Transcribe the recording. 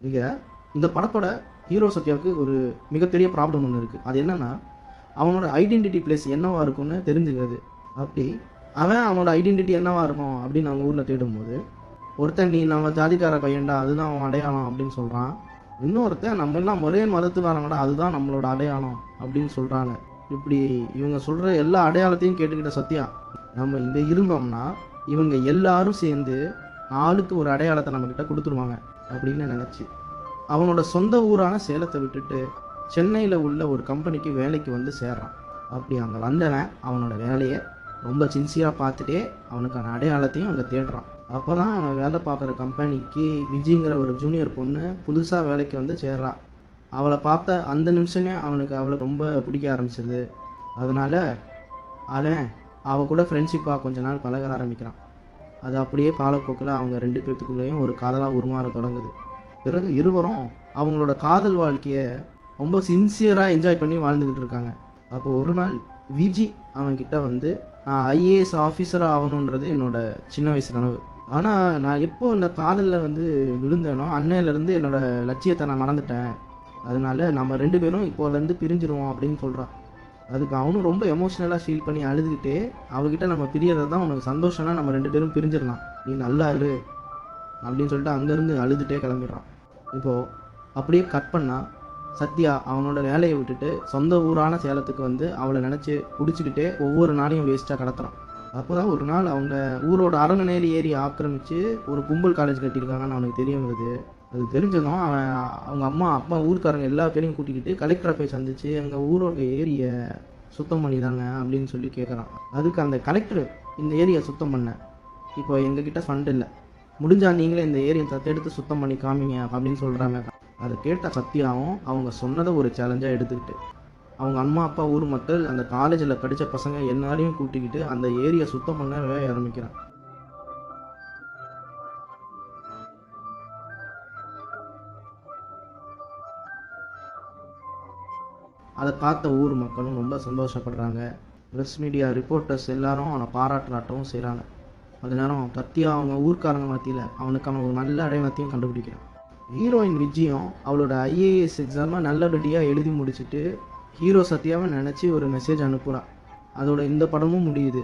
இங்க இந்த படத்தோட ஹீரோ சத்யாவுக்கு ஒரு மிகப்பெரிய ப்ராப்ளம் ஒன்று இருக்குது. அது என்னன்னா, அவனோட ஐடென்டிட்டி பிளேஸ் என்னவா இருக்கும்னு தெரிஞ்சுக்கிறது. அப்படி அவனோட ஐடென்டிட்டி என்னவா இருக்கும் அப்படின்னு அவங்க ஊரில் தேடும்போது, ஒருத்தன் நீ நம்ம ஜாதிக்கார பையன்டா, அதுதான் அவன் அடையாளம் அப்படின்னு சொல்கிறான். இன்னொருத்தன் நம்ம எல்லாம் ஒரே மதத்துக்காரங்கடா, அதுதான் நம்மளோட அடையாளம் அப்படின்னு சொல்கிறாங்க. இப்படி இவங்க சொல்கிற எல்லா அடையாளத்தையும் கேட்டுக்கிட்ட சத்யா, நம்ம இங்கே இருந்தோம்னா இவங்க எல்லாரும் சேர்ந்து ஆளுக்கு ஒரு அடையாளத்தை நம்மக்கிட்ட கொடுத்துருவாங்க அப்படின்னு நினச்சி அவனோட சொந்த ஊரான சேலத்தை விட்டுட்டு சென்னையில் உள்ள ஒரு கம்பெனிக்கு வேலைக்கு வந்து சேர்றான். அப்படி அங்கே வந்தவன் அவனோட வேலையை ரொம்ப சின்சியராக பார்த்துட்டே அவனுக்கான அடையாளத்தையும் அங்கே தேடுறான். அப்போ தான் அவன் வேலை பார்க்குற கம்பெனிக்கு விஜிங்கிற ஒரு ஜூனியர் பொண்ணு புதுசாக வேலைக்கு வந்து சேர்றான். அவளை பார்த்த அந்த நிமிஷமே அவனுக்கு அவளை ரொம்ப பிடிக்க ஆரம்பிச்சிது. அதனால் அவள் கூட ஃப்ரெண்ட்ஷிப்பாக கொஞ்ச நாள் பழக ஆரம்பிக்கிறான். அது அப்படியே காலப்போக்கில் அவங்க 2 பேர்த்துக்குள்ளேயும் ஒரு காதலாக உருமாற தொடங்குது. பிறகு இருவரும் அவங்களோட காதல் வாழ்க்கையை ரொம்ப சின்சியராக என்ஜாய் பண்ணி வாழ்ந்துக்கிட்டு இருக்காங்க. அப்போ ஒரு நாள் விஜி அவன்கிட்ட வந்து, நான் ஐஏஎஸ் ஆஃபீஸராக ஆகணுன்றது என்னோடய சின்ன வயசு கனவு. ஆனால் நான் எப்போ இந்த காதலில் வந்து விழுந்தேனோ அன்னையிலேருந்து என்னோடய லட்சியத்தை நான் மறந்துட்டேன். அதனால நம்ம 2 பேரும் இப்போலேருந்து பிரிஞ்சிருவோம் அப்படின்னு சொல்கிறான். அதுக்கு அவனும் ரொம்ப எமோஷ்னலாக ஃபீல் பண்ணி அழுதுகிட்டே, அவகிட்ட நம்ம பிரியறது தான் உனக்கு சந்தோஷம்னா நம்ம 2 பேரும் பிரிஞ்சிடலாம், நீ நல்லா இரு அப்படின்னு சொல்லிட்டு அங்கேருந்து அழுதுகிட்டே கிளம்பிடுறான். இப்போது அப்படியே கட் பண்ணால் சத்யா அவனோட வேலையை விட்டுட்டு சொந்த ஊரான சேலத்துக்கு வந்து அவளை நினச்சி பிடிச்சிக்கிட்டே ஒவ்வொரு நாளையும் வேஸ்ட்டாக கடத்துறான். அப்போ தான் ஒரு நாள் அவங்க ஊரோட அரங்கநேரி ஏரி ஆக்கிரமித்து ஒரு கும்பல் காலேஜ் கட்டியிருக்காங்கன்னு அவனுக்கு தெரிய வருது. அது தெரிஞ்சதும் அவன் அவங்க அம்மா அப்பா ஊருக்காரங்க எல்லா பேரையும் கூட்டிக்கிட்டு கலெக்டரை போய் சந்தித்து எங்கள் ஊரோட ஏரியை சுத்தம் பண்ணிதாங்க அப்படின்னு சொல்லி கேட்குறான். அதுக்கு அந்த கலெக்டர், இந்த ஏரியை சுத்தம் பண்ண இப்போ எங்ககிட்ட ஃபண்ட் இல்லை, முடிஞ்சால் நீங்களே இந்த ஏரியை தத்தெடுத்து சுத்தம் பண்ணி காமிங்க அப்படின்னு சொல்கிறாங்க. அதை கேட்ட சத்யாவும் அவங்க சொன்னதை ஒரு சேலஞ்சாக எடுத்துக்கிட்டு அவங்க அம்மா அப்பா ஊர் மக்கள் அந்த காலேஜில் படித்த பசங்க எல்லாரையும் கூட்டிக்கிட்டு அந்த ஏரியை சுத்தம் பண்ண வேலை ஆரம்பிக்கிறான். அதை பார்த்த ஊர் மக்களும் ரொம்ப சந்தோஷப்படுறாங்க. ப்ரெஸ் மீடியா ரிப்போர்ட்டர்ஸ் எல்லாரும் அவனை பாராட்டுறாட்டவும் செய்கிறாங்க. அது நேரம் சத்யா அவங்க ஊர்க்காரங்க மத்தியில் அவனுக்கான ஒரு நல்ல அடையாளத்தையும் கண்டுபிடிக்கிறான். ஹீரோயின் விஜயும் அவளோட ஐஏஎஸ் எக்ஸாமை நல்லபடியாக எழுதி முடிச்சுட்டு ஹீரோ சத்யாவை நினச்சி ஒரு மெசேஜ் அனுப்புகிறான். அதோட இந்த படமும் முடியுது.